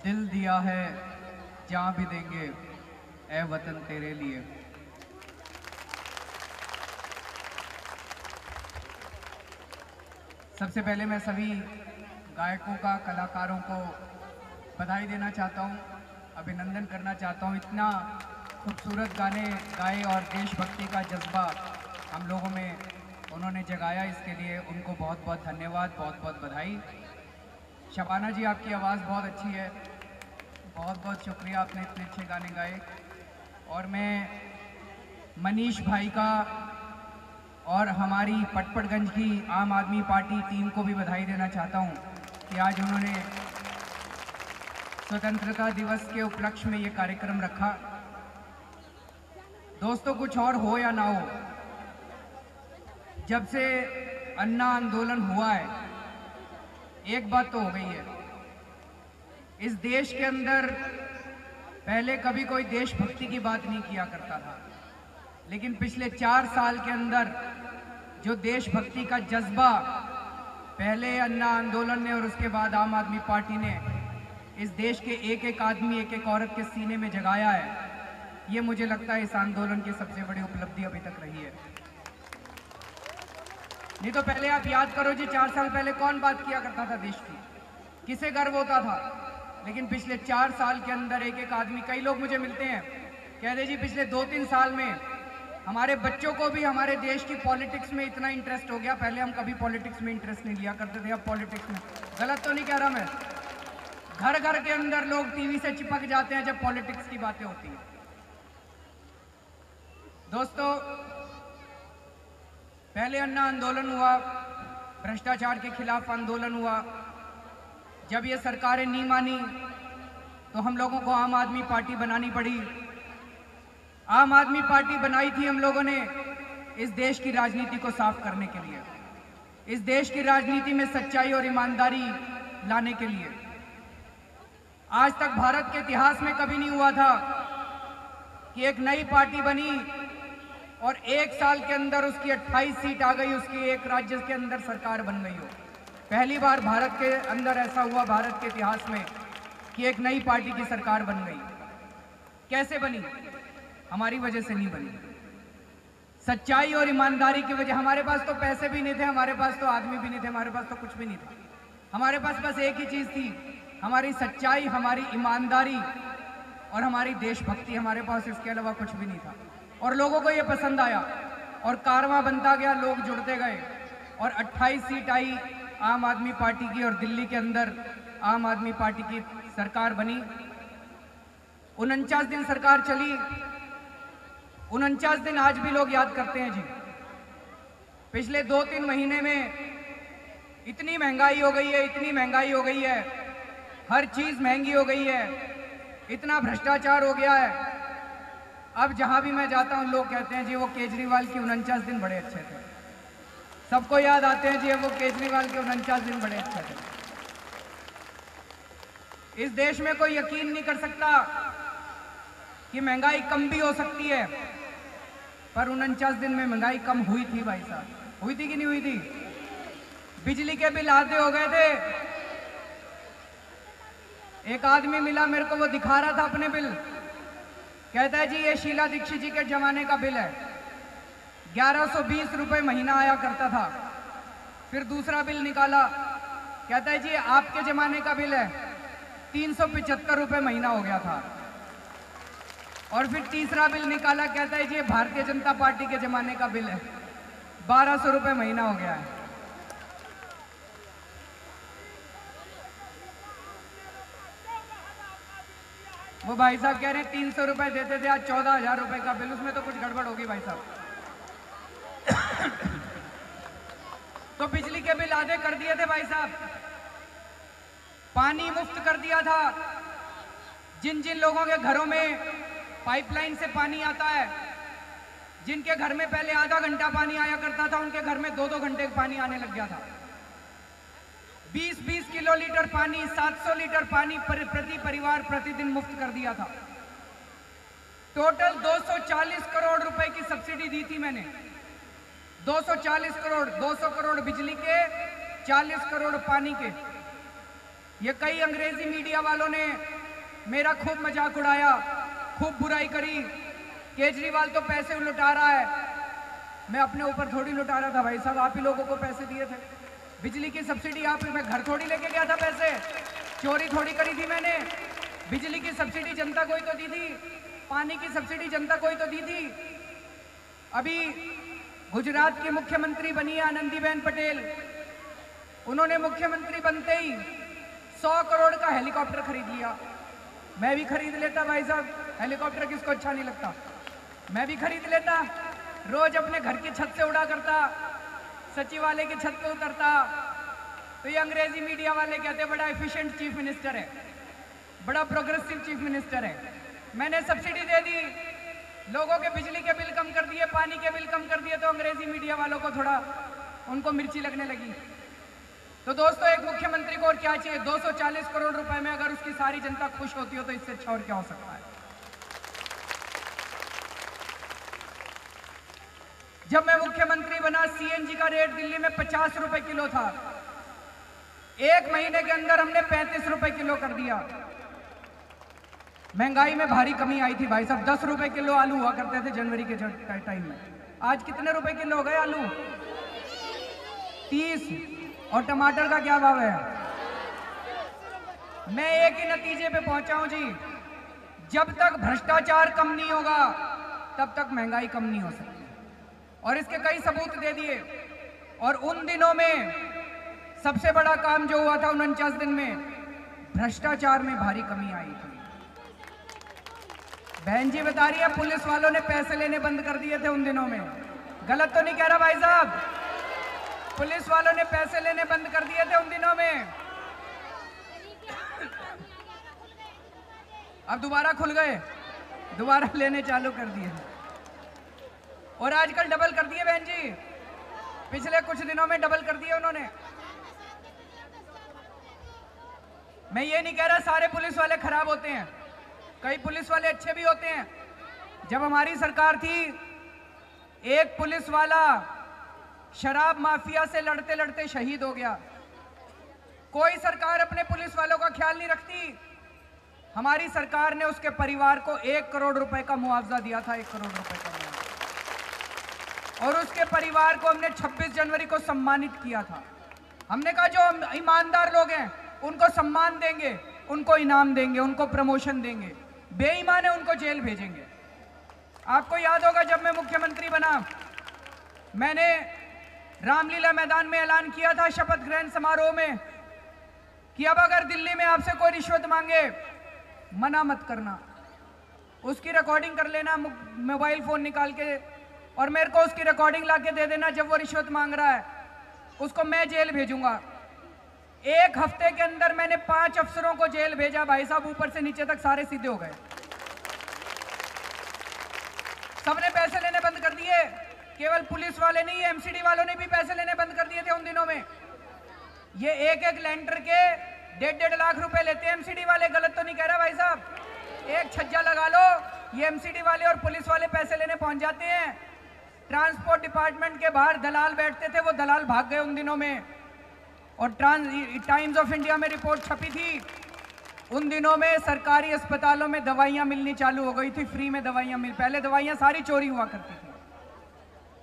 दिल दिया है जान भी देंगे ए वतन तेरे लिए। सबसे पहले मैं सभी गायकों का, कलाकारों को बधाई देना चाहता हूं, अभिनंदन करना चाहता हूं। इतना खूबसूरत गाने गाए और देशभक्ति का जज्बा हम लोगों में उन्होंने जगाया, इसके लिए उनको बहुत बहुत धन्यवाद, बहुत बहुत बधाई। शबाना जी, आपकी आवाज़ बहुत अच्छी है, बहुत बहुत शुक्रिया, आपने इतने अच्छे गाने गाए। और मैं मनीष भाई का और हमारी पटपड़गंज की आम आदमी पार्टी टीम को भी बधाई देना चाहता हूं कि आज उन्होंने स्वतंत्रता दिवस के उपलक्ष्य में ये कार्यक्रम रखा। दोस्तों, कुछ और हो या ना हो, जब से अन्ना आंदोलन हुआ है, एक बात तो हो गई है, इस देश के अंदर पहले कभी कोई देशभक्ति की बात नहीं किया करता था, लेकिन पिछले 4 साल के अंदर जो देशभक्ति का जज्बा पहले अन्ना आंदोलन ने और उसके बाद आम आदमी पार्टी ने इस देश के एक एक आदमी, एक एक औरत के सीने में जगाया है, ये मुझे लगता है इस आंदोलन की सबसे बड़ी उपलब्धि अभी तक रही है। नहीं तो पहले आप याद करो जी, 4 साल पहले कौन बात किया करता था देश की, किसे गर्व होता था? लेकिन पिछले 4 साल के अंदर एक एक आदमी, कई लोग मुझे मिलते हैं, कहते जी पिछले 2-3 साल में हमारे बच्चों को भी हमारे देश की पॉलिटिक्स में इतना इंटरेस्ट हो गया, पहले हम कभी पॉलिटिक्स में इंटरेस्ट नहीं लिया करते थे, अब पॉलिटिक्स में। गलत तो नहीं कह रहा मैं? घर घर के अंदर लोग टीवी से चिपक जाते हैं जब पॉलिटिक्स की बातें होती हैं। दोस्तों, पहले अन्ना आंदोलन हुआ, भ्रष्टाचार के खिलाफ आंदोलन हुआ। जब ये सरकारें नहीं मानी तो हम लोगों को आम आदमी पार्टी बनानी पड़ी। आम आदमी पार्टी बनाई थी हम लोगों ने इस देश की राजनीति को साफ करने के लिए, इस देश की राजनीति में सच्चाई और ईमानदारी लाने के लिए। आज तक भारत के इतिहास में कभी नहीं हुआ था कि एक नई पार्टी बनी और 1 साल के अंदर उसकी 28 सीट आ गई, उसकी एक राज्य के अंदर सरकार बन गई हो। पहली बार भारत के अंदर ऐसा हुआ, भारत के इतिहास में, कि एक नई पार्टी की सरकार बन गई। कैसे बनी? हमारी वजह से नहीं बनी, सच्चाई और ईमानदारी की वजह। हमारे पास तो पैसे भी नहीं थे, हमारे पास तो आदमी भी नहीं थे, हमारे पास तो कुछ भी नहीं था। हमारे पास बस एक ही चीज थी, हमारी सच्चाई, हमारी ईमानदारी और हमारी देशभक्ति। हमारे पास इसके अलावा कुछ भी नहीं था। और लोगों को ये पसंद आया और कारवां बनता गया, लोग जुड़ते गए और 28 सीट आई आम आदमी पार्टी की और दिल्ली के अंदर आम आदमी पार्टी की सरकार बनी। 49 दिन सरकार चली। 49 दिन आज भी लोग याद करते हैं जी। पिछले 2-3 महीने में इतनी महंगाई हो गई है, इतनी महंगाई हो गई है, हर चीज महंगी हो गई है, इतना भ्रष्टाचार हो गया है। अब जहां भी मैं जाता हूं लोग कहते हैं जी वो केजरीवाल की 49 दिन बड़े अच्छे थे। सबको याद आते हैं जी वो केजरीवाल के 49 दिन बड़े अच्छे थे। इस देश में कोई यकीन नहीं कर सकता कि महंगाई कम भी हो सकती है, पर 49 दिन में महंगाई कम हुई थी भाई साहब। हुई थी कि नहीं हुई थी? बिजली के बिल आधे हो गए थे। एक आदमी मिला मेरे को, वो दिखा रहा था अपने बिल, कहता है जी ये शीला दीक्षित जी के जमाने का बिल है, 1120 रुपए महीना आया करता था। फिर दूसरा बिल निकाला, कहता है जी आपके जमाने का बिल है, 375 रुपए महीना हो गया था। और फिर तीसरा बिल निकाला, कहता है जी भारतीय जनता पार्टी के जमाने का बिल है, 1200 रुपए महीना हो गया है। वो भाई साहब कह रहे हैं 300 रुपए देते थे, आज 14,000 रुपए का बिल। उसमें तो कुछ गड़बड़ होगी भाई साहब। तो बिजली के बिल आधे कर दिए थे भाई साहब, पानी मुफ्त कर दिया था। जिन जिन लोगों के घरों में पाइपलाइन से पानी आता है, जिनके घर में पहले आधा घंटा पानी आया करता था, उनके घर में 2-2 घंटे पानी आने लग गया था। 20-20 किलो लीटर पानी, 700 लीटर पानी प्रति परिवार प्रतिदिन मुफ्त कर दिया था। टोटल 240 करोड़ रुपए की सब्सिडी दी थी मैंने। 240 करोड़, 200 करोड़ बिजली के, 40 करोड़ पानी के। ये कई अंग्रेजी मीडिया वालों ने मेरा खूब मजाक उड़ाया, खूब बुराई करी। केजरीवाल तो पैसे लुटा रहा है। मैं अपने ऊपर थोड़ी लुटा रहा था भाई साहब, आप ही लोगों को पैसे दिए थे। बिजली की सब्सिडी आप, मैं घर थोड़ी लेके गया था, पैसे चोरी थोड़ी करी थी मैंने। बिजली की सब्सिडी जनता को ही तो दी थी, पानी की सब्सिडी जनता को ही तो दी थी। अभी गुजरात की मुख्यमंत्री बनी है आनंदीबेन पटेल, उन्होंने मुख्यमंत्री बनते ही 100 करोड़ का हेलीकॉप्टर खरीद लिया। मैं भी खरीद लेता भाई साहब, हेलीकॉप्टर किसको अच्छा नहीं लगता, मैं भी खरीद लेता। रोज अपने घर की छत से उड़ा करता, सचिवालय की छत पे उतरता। तो ये अंग्रेजी मीडिया वाले कहते बड़ा एफिशिएंट चीफ मिनिस्टर है, बड़ा प्रोग्रेसिव चीफ मिनिस्टर है। मैंने सब्सिडी दे दी, लोगों के बिजली के बिल कम कर दिए, पानी के बिल कम कर दिए, तो अंग्रेजी मीडिया वालों को थोड़ा उनको मिर्ची लगने लगी। तो दोस्तों, एक मुख्यमंत्री को और क्या चाहिए? 240 करोड़ रुपए में अगर उसकी सारी जनता खुश होती हो तो इससे अच्छा और क्या हो सकता है? जब मैं मुख्यमंत्री बना, सीएनजी का रेट दिल्ली में 50 रुपए किलो था। 1 महीने के अंदर हमने 35 रुपए किलो कर दिया। महंगाई में भारी कमी आई थी भाई साहब। 10 रुपए किलो आलू हुआ करते थे जनवरी के टाइम में, आज कितने रुपए किलो हो गए आलू? 30। और टमाटर का क्या भाव है? मैं एक ही नतीजे पे पहुंचा हूं जी, जब तक भ्रष्टाचार कम नहीं होगा तब तक महंगाई कम नहीं हो सकती। और इसके कई सबूत दे दिए। और उन दिनों में सबसे बड़ा काम जो हुआ था 49 दिन में, भ्रष्टाचार में भारी कमी आई थी। बहन जी बता रही है पुलिस वालों ने पैसे लेने बंद कर दिए थे उन दिनों में। गलत तो नहीं कह रहा भाई साहब? पुलिस वालों ने पैसे लेने बंद कर दिए थे उन दिनों में। अब दोबारा खुल गए, दोबारा लेने चालू कर दिए और आजकल डबल कर दिए बहन जी। पिछले कुछ दिनों में डबल कर दिए उन्होंने। मैं ये नहीं कह रहा सारे पुलिस वाले खराब होते हैं, कई पुलिस वाले अच्छे भी होते हैं। जब हमारी सरकार थी, एक पुलिस वाला शराब माफिया से लड़ते लड़ते शहीद हो गया। कोई सरकार अपने पुलिस वालों का ख्याल नहीं रखती। हमारी सरकार ने उसके परिवार को 1 करोड़ रुपए का मुआवजा दिया था, 1 करोड़ रुपए का मुआवजा। और उसके परिवार को हमने 26 जनवरी को सम्मानित किया था। हमने कहा जो ईमानदार लोग हैं उनको सम्मान देंगे, उनको इनाम देंगे, उनको प्रमोशन देंगे, बेईमान है उनको जेल भेजेंगे। आपको याद होगा जब मैं मुख्यमंत्री बना, मैंने रामलीला मैदान में ऐलान किया था शपथ ग्रहण समारोह में कि अब अगर दिल्ली में आपसे कोई रिश्वत मांगे मना मत करना, उसकी रिकॉर्डिंग कर लेना मोबाइल फोन निकाल के और मेरे को उसकी रिकॉर्डिंग ला के दे देना। जब वो रिश्वत मांग रहा है उसको मैं जेल भेजूंगा। 1 हफ्ते के अंदर मैंने 5 अफसरों को जेल भेजा भाई साहब, ऊपर से नीचे तक सारे सीधे हो गए। सबने पैसे लेने बंद कर दिए। केवल पुलिस वाले नहीं, एमसीडी वालों ने भी पैसे लेने बंद कर दिए थे उन दिनों में। ये एक लेंटर के 1.5 लाख रुपए लेते हैं एमसीडी वाले। गलत तो नहीं कह रहा भाई साहब? एक छज्जा लगा लो, ये एमसीडी वाले और पुलिस वाले पैसे लेने पहुंच जाते हैं। ट्रांसपोर्ट डिपार्टमेंट के बाहर दलाल बैठते थे, वो दलाल भाग गए उन दिनों में। और टाइम्स ऑफ इंडिया में रिपोर्ट छपी थी, उन दिनों में सरकारी अस्पतालों में दवाइयां मिलनी चालू हो गई थी, फ्री में दवाइयां पहले दवाइयां सारी चोरी हुआ करती थी।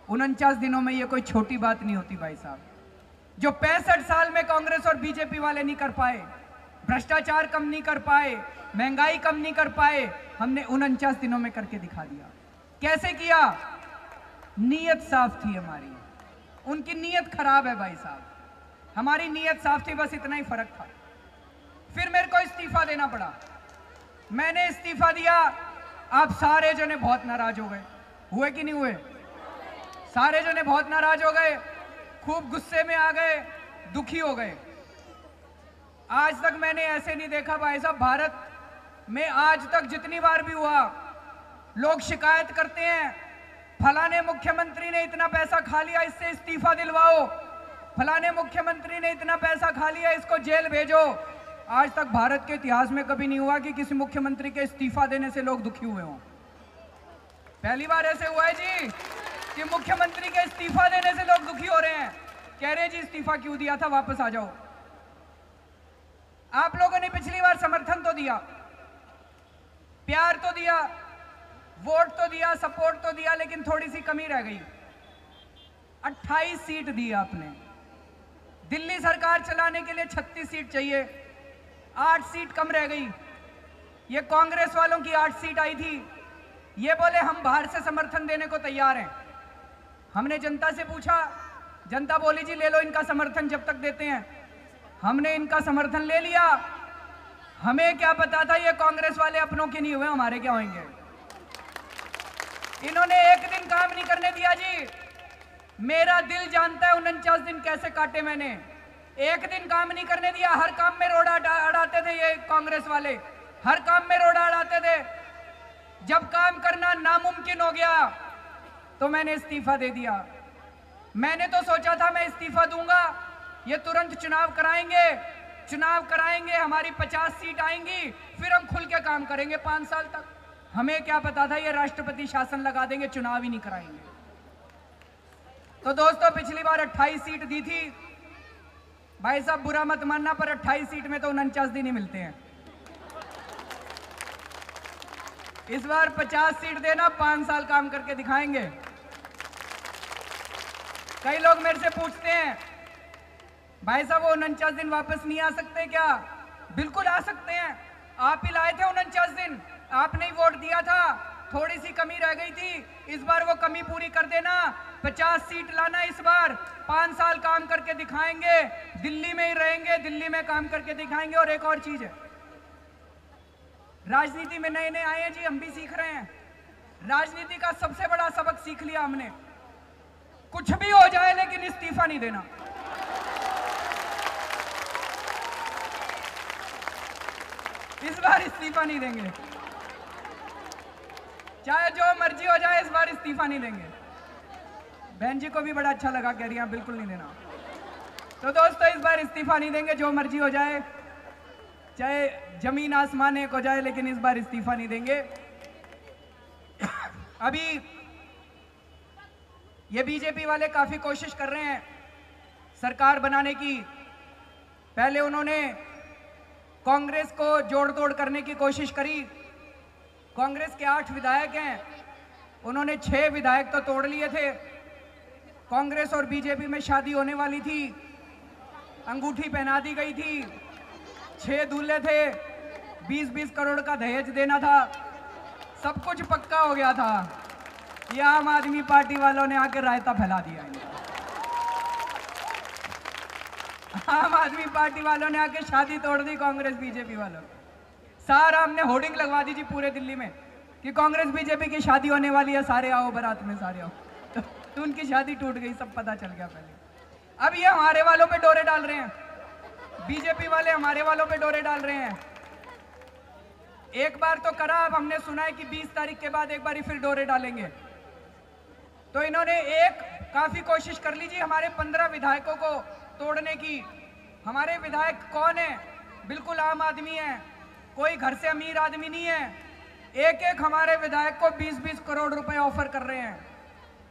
49 दिनों में ये कोई छोटी बात नहीं होती भाई साहब। जो 65 साल में कांग्रेस और बीजेपी वाले नहीं कर पाए, भ्रष्टाचार कम नहीं कर पाए, महंगाई कम नहीं कर पाए, हमने 49 दिनों में करके दिखा दिया। कैसे किया? नीयत साफ थी हमारी, उनकी नीयत खराब है भाई साहब, हमारी नीयत साफ थी, बस इतना ही फर्क था। फिर मेरे को इस्तीफा देना पड़ा। मैंने इस्तीफा दिया, आप सारे जने बहुत नाराज हो गए। हुए कि नहीं हुए? सारे जने बहुत नाराज हो गए, खूब गुस्से में आ गए, दुखी हो गए। आज तक मैंने ऐसे नहीं देखा भाई साहब। भारत में आज तक जितनी बार भी हुआ, लोग शिकायत करते हैं फलाने मुख्यमंत्री ने इतना पैसा खा लिया, इससे इस्तीफा दिलवाओ, फलाने मुख्यमंत्री ने इतना पैसा खा लिया, इसको जेल भेजो। आज तक भारत के इतिहास में कभी नहीं हुआ कि किसी मुख्यमंत्री के इस्तीफा देने से लोग दुखी हुए हों। पहली बार ऐसे हुआ है जी कि मुख्यमंत्री के इस्तीफा देने से लोग दुखी हो रहे हैं, कह रहे हैं जी इस्तीफा क्यों दिया था, वापस आ जाओ। आप लोगों ने पिछली बार समर्थन तो दिया, प्यार तो दिया, वोट तो दिया, सपोर्ट तो दिया, लेकिन थोड़ी सी कमी रह गई। 28 सीट दी आपने। दिल्ली सरकार चलाने के लिए 36 सीट चाहिए, 8 सीट कम रह गई। ये कांग्रेस वालों की 8 सीट आई थी, ये बोले हम बाहर से समर्थन देने को तैयार हैं। हमने जनता से पूछा, जनता बोली जी ले लो इनका समर्थन जब तक देते हैं। हमने इनका समर्थन ले लिया। हमें क्या पता था ये कांग्रेस वाले अपनों के नहीं हुए, हमारे क्या होंगे। इन्होंने एक दिन काम नहीं करने दिया जी। मेरा दिल जानता है 49 दिन कैसे काटे मैंने। एक दिन काम नहीं करने दिया, हर काम में रोड़ा अड़ाते थे ये कांग्रेस वाले, हर काम में रोड़ा अड़ाते थे। जब काम करना नामुमकिन हो गया तो मैंने इस्तीफा दे दिया। मैंने तो सोचा था मैं इस्तीफा दूंगा, ये तुरंत चुनाव कराएंगे, हमारी 50 सीट आएंगी, फिर हम खुल के काम करेंगे 5 साल तक। हमें क्या पता था ये राष्ट्रपति शासन लगा देंगे, चुनाव ही नहीं कराएंगे। तो दोस्तों पिछली बार 28 सीट दी थी। भाई साहब बुरा मत मानना, पर 28 सीट में तो 49 दिन ही मिलते हैं। इस बार 50 सीट देना, 5 साल काम करके दिखाएंगे। कई लोग मेरे से पूछते हैं भाई साहब वो 49 दिन वापस नहीं आ सकते क्या? बिल्कुल आ सकते हैं। आप ही लाए थे 49 दिन, आपने ही वोट दिया था, थोड़ी सी कमी रह गई थी। इस बार वो कमी पूरी कर देना, 50 सीट लाना इस बार, 5 साल काम करके दिखाएंगे, दिल्ली में ही रहेंगे, दिल्ली में काम करके दिखाएंगे। और एक और चीज है, राजनीति में नए नए आए हैं जी, हम भी सीख रहे हैं। राजनीति का सबसे बड़ा सबक सीख लिया हमने, कुछ भी हो जाए लेकिन इस्तीफा नहीं देना। इस बार इस्तीफा नहीं देंगे, चाहे जो मर्जी हो जाए, इस बार इस्तीफा नहीं देंगे। बहन जी को भी बड़ा अच्छा लगा, कह रही है बिल्कुल नहीं देना। तो दोस्तों इस बार इस्तीफा नहीं देंगे, जो मर्जी हो जाए, चाहे जमीन आसमान एक हो जाए, लेकिन इस बार इस्तीफा नहीं देंगे। अभी ये बीजेपी वाले काफी कोशिश कर रहे हैं सरकार बनाने की। पहले उन्होंने कांग्रेस को जोड़ तोड़ करने की कोशिश करी। कांग्रेस के 8 विधायक हैं, उन्होंने 6 विधायक तो तोड़ लिए थे। कांग्रेस और बीजेपी में शादी होने वाली थी, अंगूठी पहना दी गई थी, 6 दूल्हे थे, 20-20 करोड़ का दहेज देना था, सब कुछ पक्का हो गया था। ये आम आदमी पार्टी वालों ने आकर रायता फैला दिया। आम आदमी पार्टी वालों ने आके शादी तोड़ दी कांग्रेस बीजेपी वालों। सारा हमने होर्डिंग लगवा दी जी पूरे दिल्ली में कि कांग्रेस बीजेपी की शादी होने वाली है, सारे आओ बारात में, सारे आओ। तो उनकी शादी टूट गई, सब पता चल गया पहले। अब ये हमारे वालों पे डोरे डाल रहे हैं, बीजेपी वाले हमारे वालों पे डोरे डाल रहे हैं। एक बार तो करा, अब हमने सुना है कि 20 तारीख के बाद एक बार फिर डोरे डालेंगे। तो इन्होंने काफी कोशिश कर ली जी हमारे 15 विधायकों को तोड़ने की। हमारे विधायक कौन है? बिल्कुल आम आदमी है, कोई घर से अमीर आदमी नहीं है। एक हमारे विधायक को 20-20 करोड़ रुपए ऑफर कर रहे हैं।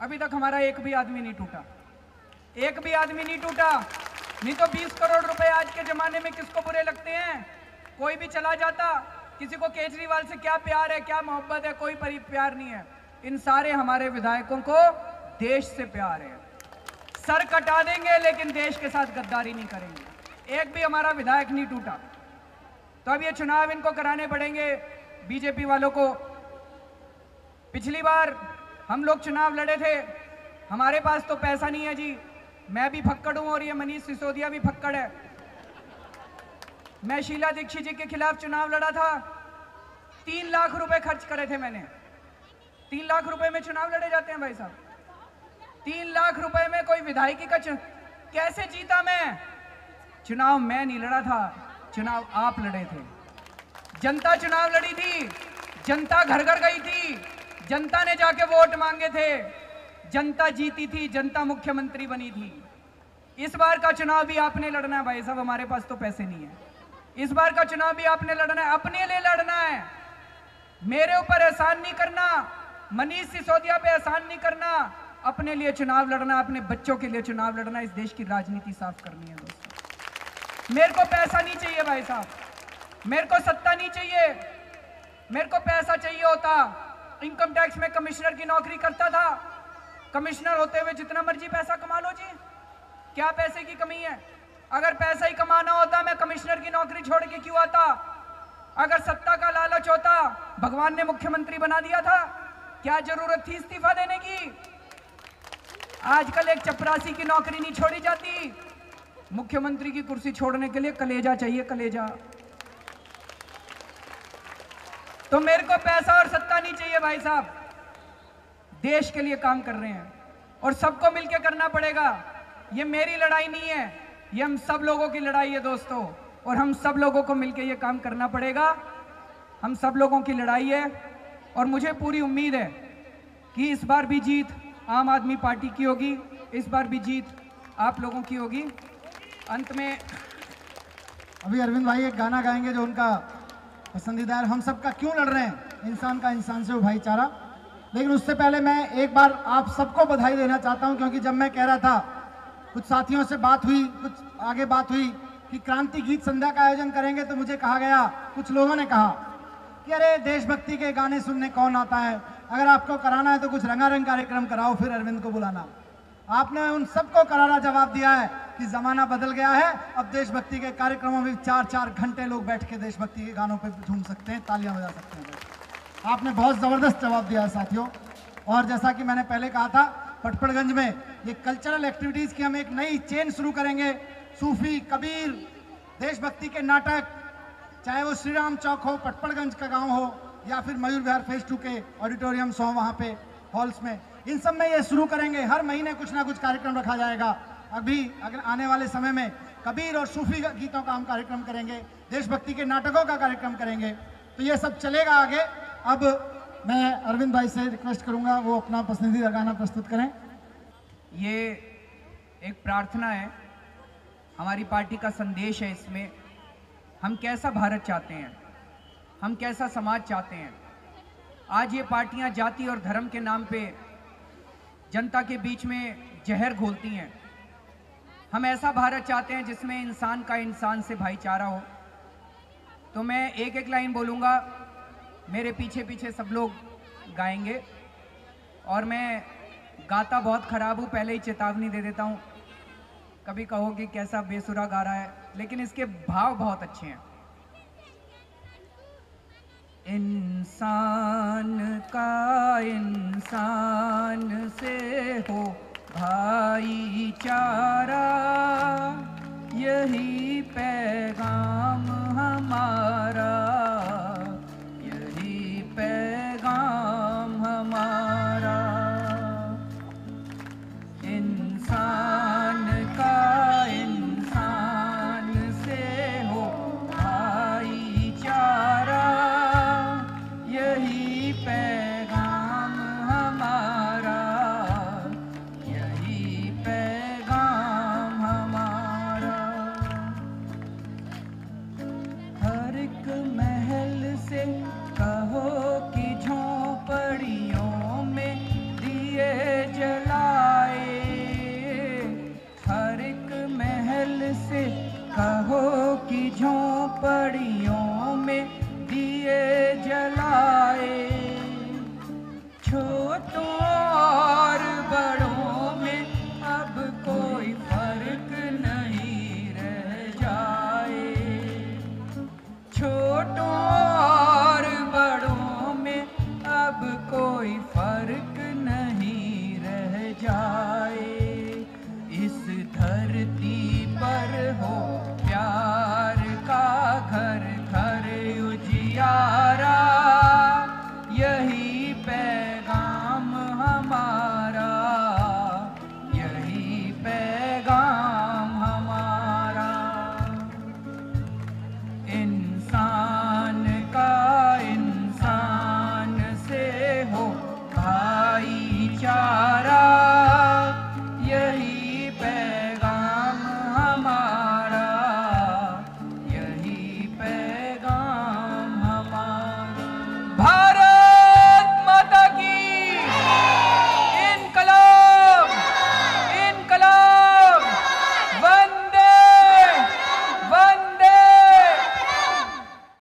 अभी तक हमारा एक भी आदमी नहीं टूटा, एक भी आदमी नहीं टूटा। नहीं तो 20 करोड़ रुपए आज के जमाने में किसको बुरे लगते हैं? कोई भी चला जाता। किसी को केजरीवाल से क्या प्यार है, क्या मोहब्बत है? कोई प्यार नहीं है। इन सारे हमारे विधायकों को देश से प्यार है। सर कटा देंगे लेकिन देश के साथ गद्दारी नहीं करेंगे। एक भी हमारा विधायक नहीं टूटा। तो अब ये चुनाव इनको कराने पड़ेंगे बीजेपी वालों को। पिछली बार हम लोग चुनाव लड़े थे, हमारे पास तो पैसा नहीं है जी। मैं भी फक्कड़ हूं और ये मनीष सिसोदिया भी फक्कड़ है। मैं शीला दीक्षित जी के खिलाफ चुनाव लड़ा था, 3 लाख रुपए खर्च करे थे मैंने। 3 लाख रुपए में चुनाव लड़े जाते हैं भाई साहब? 3 लाख रुपए में कोई विधायकी का कैसे जीता मैं? चुनाव मैं नहीं लड़ा था, चुनाव आप लड़े थे। जनता चुनाव लड़ी थी, जनता घर घर गई थी, जनता ने जाके वोट मांगे थे, जनता जीती थी, जनता मुख्यमंत्री बनी थी। इस बार का चुनाव भी आपने लड़ना है भाई साहब, हमारे पास तो पैसे नहीं है। इस बार का चुनाव भी आपने लड़ना है, अपने लिए लड़ना है। मेरे ऊपर एहसान नहीं करना, मनीष सिसोदिया पे एहसान नहीं करना, अपने लिए चुनाव लड़ना, अपने बच्चों के लिए चुनाव लड़ना, इस देश की राजनीति साफ करनी है दोस्तों। मेरे को पैसा नहीं चाहिए भाई साहब, मेरे को सत्ता नहीं चाहिए, मेरे को पैसा चाहिए होता। इनकम टैक्स में कमिश्नर की नौकरी करता था, कमिश्नर होते हुए जितना मर्जी पैसा कमा लो जी, क्या पैसे की कमी है? अगर पैसा ही कमाना होता मैं कमिश्नर की नौकरी छोड़ के क्यों आता? अगर सत्ता का लालच होता, भगवान ने मुख्यमंत्री बना दिया था, क्या जरूरत थी इस्तीफा देने की? आजकल एक चपरासी की नौकरी नहीं छोड़ी जाती, मुख्यमंत्री की कुर्सी छोड़ने के लिए कलेजा चाहिए, कलेजा। तो मेरे को पैसा और सत्ता नहीं चाहिए भाई साहब, देश के लिए काम कर रहे हैं और सबको मिलकर करना पड़ेगा। ये मेरी लड़ाई नहीं है, ये हम सब लोगों की लड़ाई है दोस्तों, और हम सब लोगों को मिलकर ये काम करना पड़ेगा। हम सब लोगों की लड़ाई है और मुझे पूरी उम्मीद है कि इस बार भी जीत आम आदमी पार्टी की होगी, इस बार भी जीत आप लोगों की होगी। अंत में अभी अरविंद भाई एक गाना गाएंगे जो उनका पसंदीदा है, हम सब का क्यों लड़ रहे हैं, इंसान का इंसान से वो भाईचारा। लेकिन उससे पहले मैं एक बार आप सबको बधाई देना चाहता हूं, क्योंकि जब मैं कह रहा था, कुछ साथियों से बात हुई, कुछ आगे बात हुई कि क्रांति गीत संध्या का आयोजन करेंगे, तो मुझे कहा गया, कुछ लोगों ने कहा कि अरे देशभक्ति के गाने सुनने कौन आता है, अगर आपको कराना है तो कुछ रंगारंग कार्यक्रम कराओ, फिर अरविंद को बुलाना। आपने उन सबको करारा जवाब दिया है कि जमाना बदल गया है, अब देशभक्ति के कार्यक्रमों में 4-4 घंटे लोग बैठ के देशभक्ति के गानों पे झूम सकते हैं, तालियां बजा सकते हैं। आपने बहुत जबरदस्त जवाब दिया है साथियों। और जैसा कि मैंने पहले कहा था, पटपड़गंज में ये कल्चरल एक्टिविटीज की हम एक नई चेन शुरू करेंगे। सूफी, कबीर, देशभक्ति के नाटक, चाहे वो श्री राम चौक हो, पटपड़गंज का गांव हो, या फिर मयूर विहार फेज 2 के ऑडिटोरियम्स हो, वहाँ पे हॉल्स में, इन सब में ये शुरू करेंगे। हर महीने कुछ ना कुछ कार्यक्रम रखा जाएगा। अभी अगर आने वाले समय में कबीर और सूफी गीतों का हम कार्यक्रम करेंगे, देशभक्ति के नाटकों का कार्यक्रम करेंगे, तो ये सब चलेगा आगे। अब मैं अरविंद भाई से रिक्वेस्ट करूंगा वो अपना पसंदीदा गाना प्रस्तुत करें। ये एक प्रार्थना है, हमारी पार्टी का संदेश है। इसमें हम कैसा भारत चाहते हैं, हम कैसा समाज चाहते हैं। आज ये पार्टियां जाति और धर्म के नाम पे जनता के बीच में जहर घोलती हैं। हम ऐसा भारत चाहते हैं जिसमें इंसान का इंसान से भाईचारा हो। तो मैं एक एक लाइन बोलूँगा, मेरे पीछे पीछे सब लोग गाएंगे, और मैं गाता बहुत ख़राब हूँ, पहले ही चेतावनी दे देता हूँ। कभी कहोगे कैसा बेसुरा गा रहा है, लेकिन इसके भाव बहुत अच्छे हैं। इंसान का इंसान से हो भाईचारा, यही पैगाम